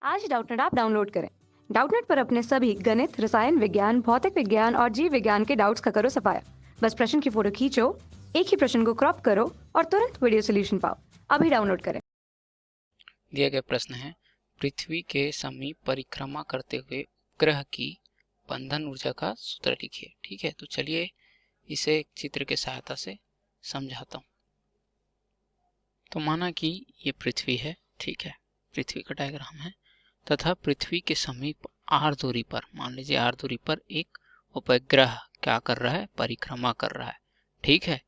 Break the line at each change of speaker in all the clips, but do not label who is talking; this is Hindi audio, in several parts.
आज डाउटनेट ऐप डाउनलोड करें। डाउटनेट पर अपने सभी गणित, रसायन विज्ञान, भौतिक विज्ञान और जीव विज्ञान के डाउट्स का करो सफाया। बस प्रश्न की फोटो खींचो, एक ही प्रश्न को क्रॉप करो और तुरंत वीडियो सोल्यूशन पाओ। अभी डाउनलोड करें।
दिया गया प्रश्न है, पृथ्वी के समीप परिक्रमा करते हुए उपग्रह की बंधन ऊर्जा का सूत्र लिखिए। ठीक है, तो चलिए इसे एक चित्र के सहायता से समझाता हूँ। तो माना कि ये पृथ्वी है, ठीक है, पृथ्वी का डायग्राम है तथा पृथ्वी के समीप r दूरी पर, मान लीजिए r दूरी पर एक उपग्रह क्या कर रहा है, परिक्रमा कर रहा है। ठीक है,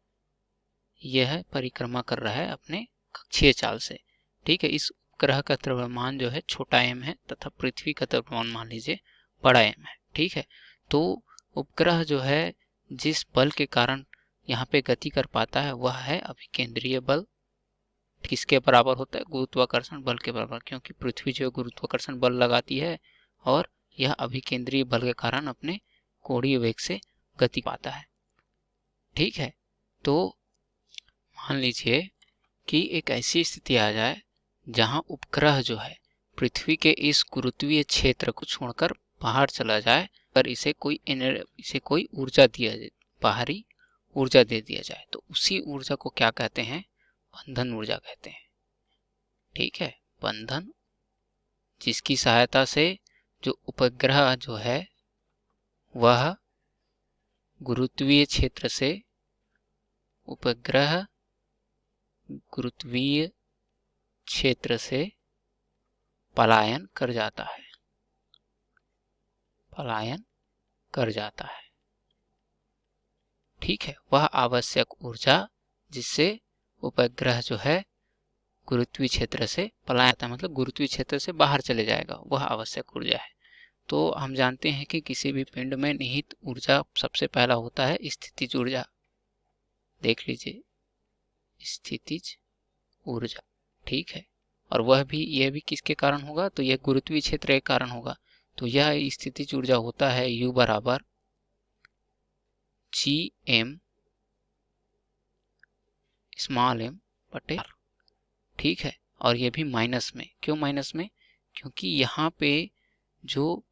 यह परिक्रमा कर रहा है अपने कक्षीय चाल से। ठीक है, इस उपग्रह का द्रव्यमान जो है छोटा m है तथा पृथ्वी का द्रव्यमान मान लीजिए बड़ा m है। ठीक है, तो उपग्रह जो है जिस बल के कारण यहाँ पे गति कर पाता है वह है अभिकेंद्रीय बल। किसके बराबर होता है? गुरुत्वाकर्षण बल के बराबर, क्योंकि पृथ्वी जो है गुरुत्वाकर्षण बल लगाती है और यह अभिकेंद्रीय बल के कारण अपने कोणीय वेग से गति पाता है। ठीक है, तो मान लीजिए कि एक ऐसी स्थिति आ जाए जहां उपग्रह जो है पृथ्वी के इस गुरुत्वीय क्षेत्र को छोड़कर बाहर चला जाए, पर इसे कोई ऊर्जा दिया जाए, बाहरी ऊर्जा दे दिया जाए, तो उसी ऊर्जा को क्या कहते हैं? बंधन ऊर्जा कहते हैं। ठीक है, बंधन, जिसकी सहायता से जो उपग्रह जो है वह गुरुत्वीय क्षेत्र से उपग्रह गुरुत्वीय क्षेत्र से पलायन कर जाता है, पलायन कर जाता है। ठीक है, वह आवश्यक ऊर्जा जिससे उपग्रह जो है गुरुत्वीय क्षेत्र से पलायन, मतलब गुरुत्वीय क्षेत्र से बाहर चले जाएगा, वह आवश्यक ऊर्जा है। तो हम जानते हैं कि किसी भी पिंड में निहित ऊर्जा सबसे पहला होता है स्थितिज ऊर्जा। देख लीजिए, स्थितिज ऊर्जा। ठीक है, और यह भी किसके कारण होगा? तो यह गुरुत्वीय क्षेत्र के कारण होगा। तो यह स्थितिज ऊर्जा होता है U बराबर Gm स्मॉल m बटे r। ठीक है, और यह भी माइनस में। क्यों माइनस में? क्योंकि यहाँ पे जो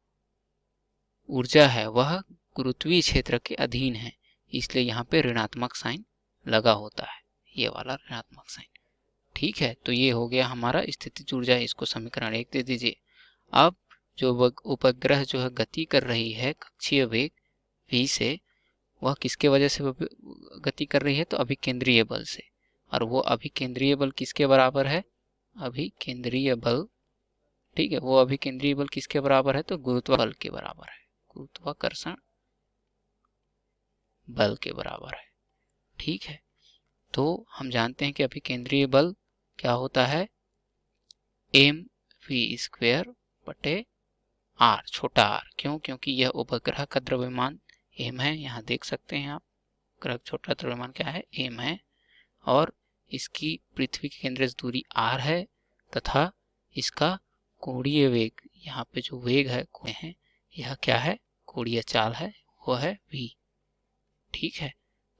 ऊर्जा है वह गुरुत्वीय क्षेत्र के अधीन है, इसलिए यहाँ पे ऋणात्मक साइन लगा होता है, ये वाला ऋणात्मक साइन। ठीक है, तो ये हो गया हमारा स्थितिज ऊर्जा, इसको समीकरण 1 दे दीजिए। अब जो उपग्रह जो है गति कर रही है कक्षीय वेग v से, वह किसके वजह से गति कर रही है? तो अभिकेंद्रीय बल से। और वो अभिकेंद्रीय बल किसके बराबर है? अभिकेंद्रीय बल, ठीक है, वो अभिकेंद्रीय बल किसके बराबर है? तो गुरुत्वाकर्षण बल के बराबर है, गुरुत्वाकर्षण बल के बराबर है। ठीक है, तो हम जानते हैं कि अभिकेंद्रीय बल क्या होता है? mv² बटे r, छोटा r। क्यों? क्योंकि यह उपग्रह का द्रव्यमान m है, यहाँ देख सकते हैं आप, ग्रह छोटा द्रव्यमान क्या है? m है, और इसकी पृथ्वी के केंद्र से दूरी r है तथा इसका कोणीय वेग, यहाँ पे जो वेग है यह क्या है? कोणीय चाल है, वो है v। ठीक है,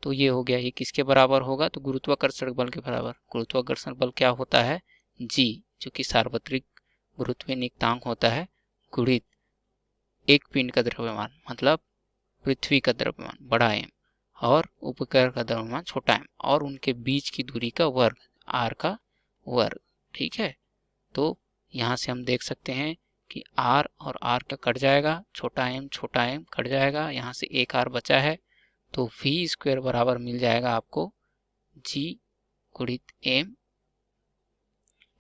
तो ये हो गया। ये किसके बराबर होगा? तो गुरुत्वाकर्षण बल के बराबर। गुरुत्वाकर्षण बल क्या होता है? g, जो कि सार्वत्रिक गुरुत्वीय नियतांक होता है, गुणित एक पिंड का द्रव्यमान, मतलब पृथ्वी का द्रव्यमान बड़ा m और उपग्रह का द्रव्यमान छोटा m, और उनके बीच की दूरी का वर्ग, r का वर्ग। ठीक है, तो यहाँ से हम देख सकते हैं कि r और r का कट जाएगा, छोटा m कट जाएगा, यहाँ से एक r बचा है, तो v² बराबर मिल जाएगा आपको g गुणित m,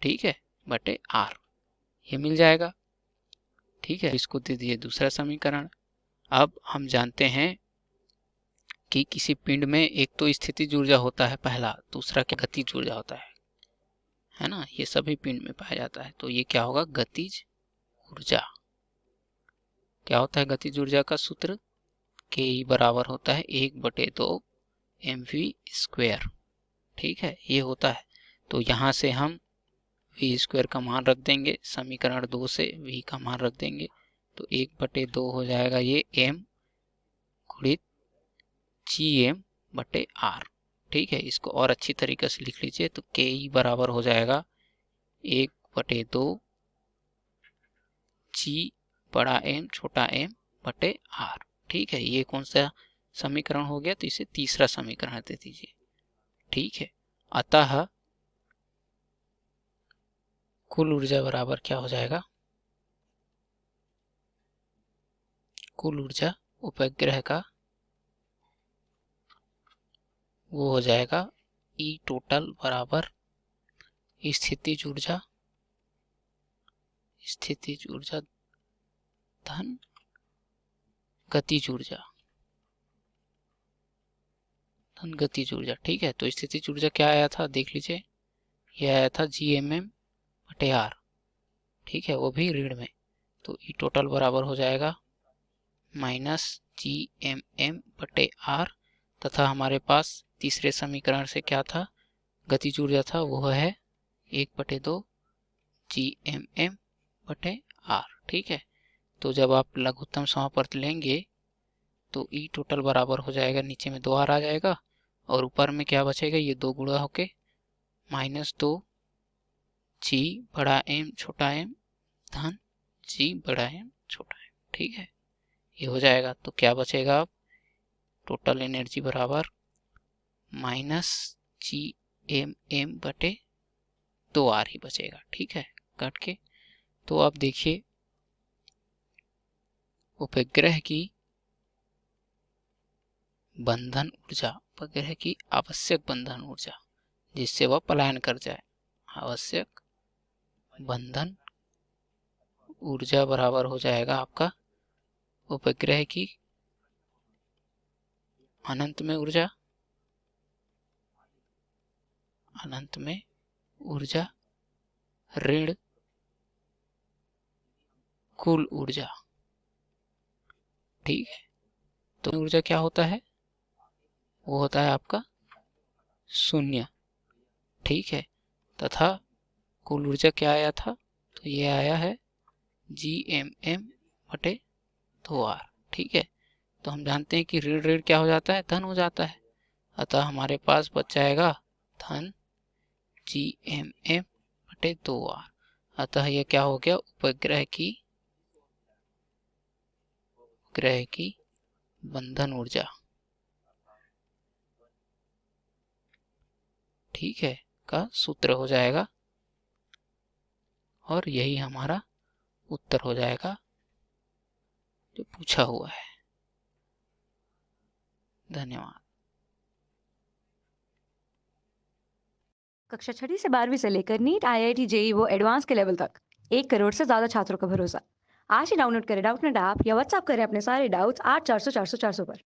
ठीक है, बटे r, ये मिल जाएगा। ठीक है, इसको दे दीजिए दूसरा समीकरण। अब हम जानते हैं कि किसी पिंड में एक तो स्थितिज ऊर्जा होता है पहला, दूसरा क्या? गतिज ऊर्जा होता है ना, ये सभी पिंड में पाया जाता है। तो ये क्या होगा? गतिज ऊर्जा। क्या होता है गतिज ऊर्जा का सूत्र? के बराबर होता है 1/2 mv²। ठीक है, ये होता है। तो यहाँ से हम v² का मान रख देंगे, समीकरण 2 से v का मान रख देंगे, तो 1/2 हो जाएगा ये m गुणित Gm/r। ठीक है, इसको और अच्छी तरीके से लिख लीजिए, तो के बराबर हो जाएगा 1/2 जी बड़ा एम छोटा एम बटे आर। ठीक है, ये कौन सा समीकरण हो गया? तो इसे तीसरा समीकरण दे दीजिए। ठीक है, अतः कुल ऊर्जा बराबर क्या हो जाएगा? कुल ऊर्जा उपग्रह का वो हो जाएगा ई टोटल बराबर स्थितिज ऊर्जा धन गतिज ऊर्जा ठीक है, तो स्थितिज ऊर्जा क्या आया था देख लीजिए, यह आया था GMM बटे आर। ठीक है, वो भी ऋण में, तो ई टोटल बराबर हो जाएगा माइनस GMM बटे आर, तथा हमारे पास तीसरे समीकरण से क्या था? गतिज ऊर्जा था, वो है 1/2 GMM बटे आर। ठीक है, तो जब आप लघुत्तम समापर्त लेंगे तो ई टोटल बराबर हो जाएगा, नीचे में 2r आ जाएगा और ऊपर में क्या बचेगा? ये 2 गुणा होके -2 G बड़ा M छोटा m धन G बड़ा M छोटा m। ठीक है, ये हो जाएगा, तो क्या बचेगा? अब टोटल एनर्जी बराबर -GMM बटे 2r ही बचेगा। ठीक है, कट के। तो आप देखिए, उपग्रह की बंधन ऊर्जा, उपग्रह की आवश्यक बंधन ऊर्जा जिससे वह पलायन कर जाए, आवश्यक बंधन ऊर्जा बराबर हो जाएगा आपका उपग्रह की अनंत में ऊर्जा ऋण कुल ऊर्जा। ठीक है, तो ऊर्जा क्या होता है? वो होता है आपका 0। ठीक है, तथा कुल ऊर्जा क्या आया था? तो ये आया है GMM बटे 2r। ठीक है, तो हम जानते हैं कि ऋण ऋण क्या हो जाता है? धन हो जाता है, अतः हमारे पास बच जाएगा धन GMM बटे 2r। अतः यह क्या हो गया? उपग्रह की बंधन ऊर्जा। ठीक है, का सूत्र हो जाएगा और यही हमारा उत्तर हो जाएगा जो पूछा हुआ है। धन्यवाद।
कक्षा 6वीं से 12वीं से लेकर नीट, IIT, JEE वो एडवांस के लेवल तक 1 करोड़ से ज्यादा छात्रों का भरोसा। आज ही डाउनलोड करें डाउटनेट ऐप या व्हाट्सएप करें अपने सारे डाउट्स 8400 400 400 पर।